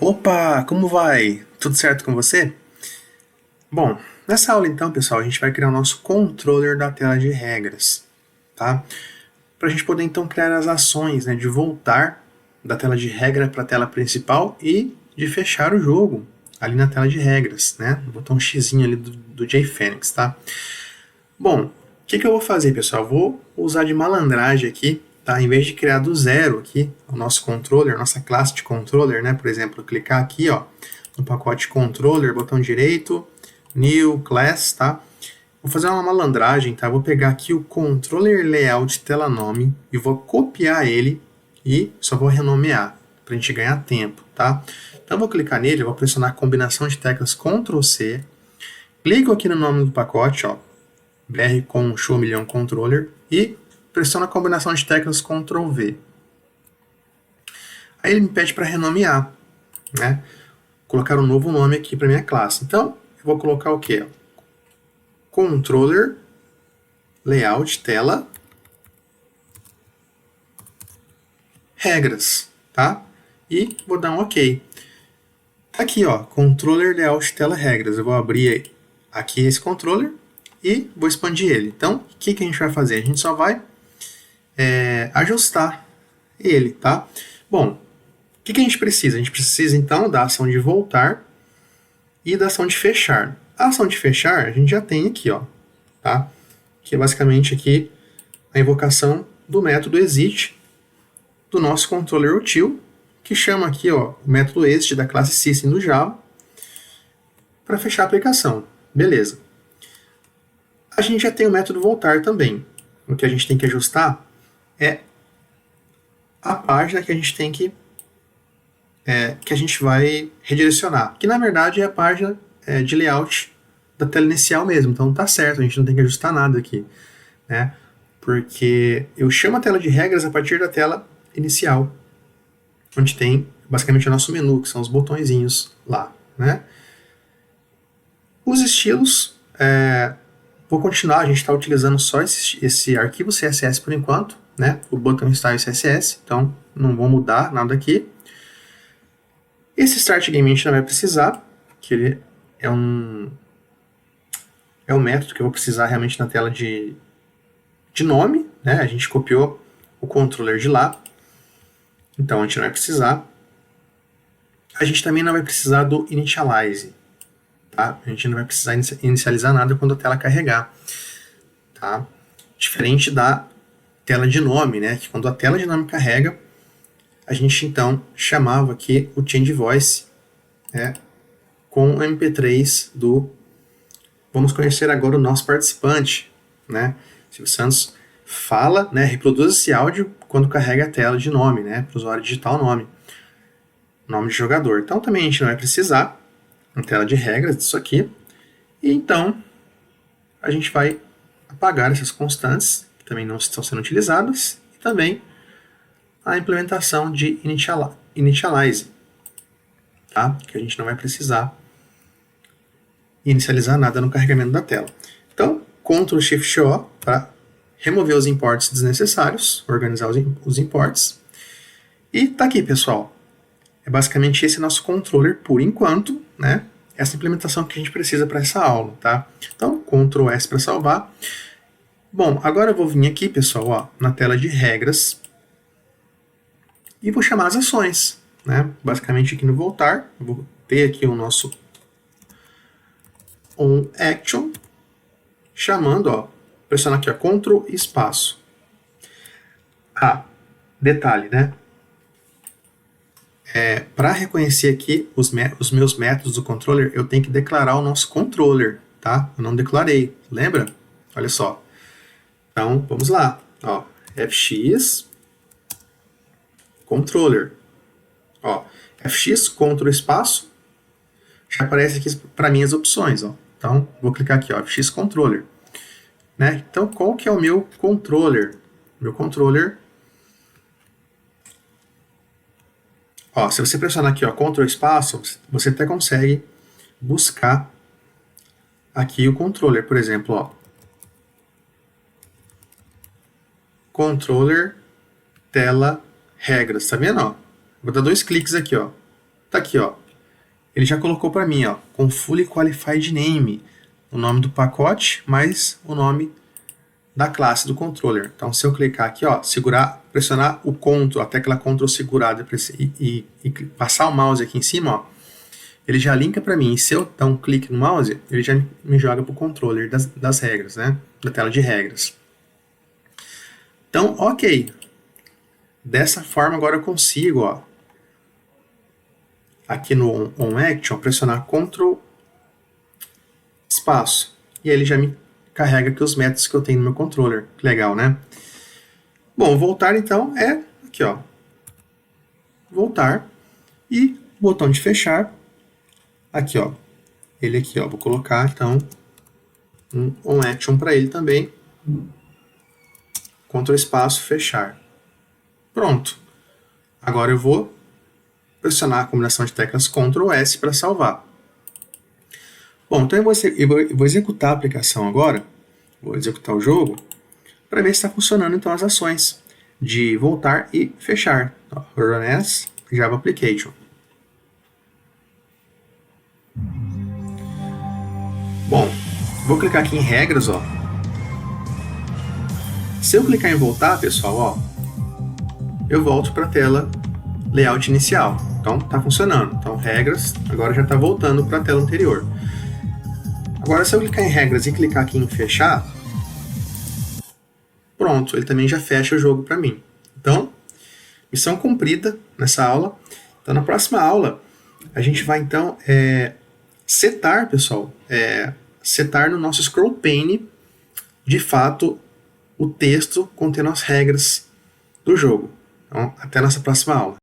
Opa, como vai? Tudo certo com você? Bom, nessa aula então, pessoal, a gente vai criar o nosso controller da tela de regras, tá? Para a gente poder então criar as ações, né, de voltar da tela de regra para a tela principal e de fechar o jogo ali na tela de regras, né? No botão X ali do JFenix, tá? Bom, o que eu vou fazer, pessoal? Eu vou usar de malandragem aqui, tá? Em vez de criar do zero aqui o nosso controller, nossa classe de controller, né? Por exemplo, clicar aqui, ó, no pacote controller, botão direito, new class, tá? Vou fazer uma malandragem, tá? Vou pegar aqui o controller layout tela nome e vou copiar ele e só vou renomear para a gente ganhar tempo, tá? Então eu vou clicar nele, vou pressionar a combinação de teclas Ctrl C, clico aqui no nome do pacote, ó, BR com show milhão controller e pressiono a combinação de teclas Ctrl V. Aí ele me pede para renomear, né? Colocar um novo nome aqui para minha classe. Então eu vou colocar o quê? Controller layout tela regras, tá? E vou dar um OK. Tá aqui, ó, controller layout tela regras. Eu vou abrir aqui esse controller e vou expandir ele. Então, o que a gente vai fazer? A gente só vai ajustar ele, tá? Bom, o que a gente precisa? A gente precisa, então, da ação de voltar e da ação de fechar. A ação de fechar a gente já tem aqui, ó, tá? Que é basicamente aqui a invocação do método exit do nosso controller util, que chama aqui, ó, o método exit da classe system do Java para fechar a aplicação. Beleza. A gente já tem o método voltar também. O que a gente tem que ajustar é a página que a gente tem que a gente vai redirecionar, que na verdade é a página de layout da tela inicial mesmo, então tá certo, a gente não tem que ajustar nada aqui, né? Porque eu chamo a tela de regras a partir da tela inicial, onde tem basicamente o nosso menu, que são os botõezinhos lá, né? Os estilos, vou continuar, a gente está utilizando só esse arquivo CSS por enquanto, né? O button style CSS, então não vou mudar nada aqui. Esse Start Game a gente não vai precisar, que ele é um método que eu vou precisar realmente na tela de nome, né? A gente copiou o controller de lá, então a gente não vai precisar. A gente também não vai precisar do Initialize, tá? A gente não vai precisar inicializar nada quando a tela carregar, tá? Diferente da tela de nome, né? Que quando a tela de nome carrega, a gente então chamava aqui o Change Voice, né, com o MP3 do... Vamos conhecer agora o nosso participante, né? Silvio Santos fala, né, reproduz esse áudio quando carrega a tela de nome, né, para o usuário digitar o nome de jogador. Então também a gente não vai precisar uma tela de regras disso aqui. E então a gente vai apagar essas constantes que também não estão sendo utilizadas e também a implementação de initialize, tá? Que a gente não vai precisar inicializar nada no carregamento da tela. Então, Ctrl Shift O para remover os imports desnecessários, organizar os imports. E tá aqui, pessoal. É basicamente esse nosso controller por enquanto, né? Essa implementação que a gente precisa para essa aula, tá? Então, Ctrl S para salvar. Bom, agora eu vou vir aqui, pessoal, ó, na tela de regras e vou chamar as ações, né? Basicamente aqui no voltar, eu vou ter aqui o nosso onAction, chamando, ó, pressionar aqui, ó, Ctrl espaço. Detalhe, né? Para reconhecer aqui os meus métodos do controller, eu tenho que declarar o nosso controller, tá? Eu não declarei, lembra? Olha só. Então, vamos lá. Ó, fx controller. Ó, fx, Ctrl espaço, já aparece aqui para mim as opções. Ó. Então, vou clicar aqui, ó, fx controller. Né? Então, qual que é o meu controller? Meu controller... Ó, se você pressionar aqui, ó, Ctrl espaço, você até consegue buscar aqui o controller. Por exemplo, ó, controller tela regras. Tá vendo? Ó? Vou dar 2 cliques aqui. Ó. Tá aqui, ó. Ele já colocou para mim, ó, com Fully Qualified Name, o nome do pacote mais o nome da classe do controller. Então, se eu clicar aqui, ó, segurar, pressionar o Ctrl, a tecla Ctrl segurada e passar o mouse aqui em cima, ó, ele já linka para mim. E se eu dar um clique no mouse, ele já me joga para o controller das regras, né? Da tela de regras. Então, ok. Dessa forma, agora eu consigo, ó, aqui no OnAction, pressionar Ctrl espaço. E aí ele já me carrega aqui os métodos que eu tenho no meu controller. Que legal, né? Bom, voltar então é aqui, ó. Voltar e botão de fechar. Aqui, ó. Ele aqui, ó. Vou colocar então um OnAction para ele também. Ctrl espaço, fechar. Pronto. Agora eu vou pressionar a combinação de teclas Ctrl S para salvar. Bom, então eu vou executar a aplicação agora, vou executar o jogo, para ver se está funcionando então as ações de voltar e fechar. Run as Java Application. Bom, vou clicar aqui em regras, ó. Se eu clicar em voltar, pessoal, ó, eu volto para a tela layout inicial. Então, está funcionando. Então, regras, agora já está voltando para a tela anterior. Agora, se eu clicar em regras e clicar aqui em fechar, pronto, ele também já fecha o jogo para mim. Então, missão cumprida nessa aula. Então, na próxima aula, a gente vai, então, setar, pessoal, setar no nosso scroll pane, de fato, o texto contendo as regras do jogo. Então, até nossa próxima aula.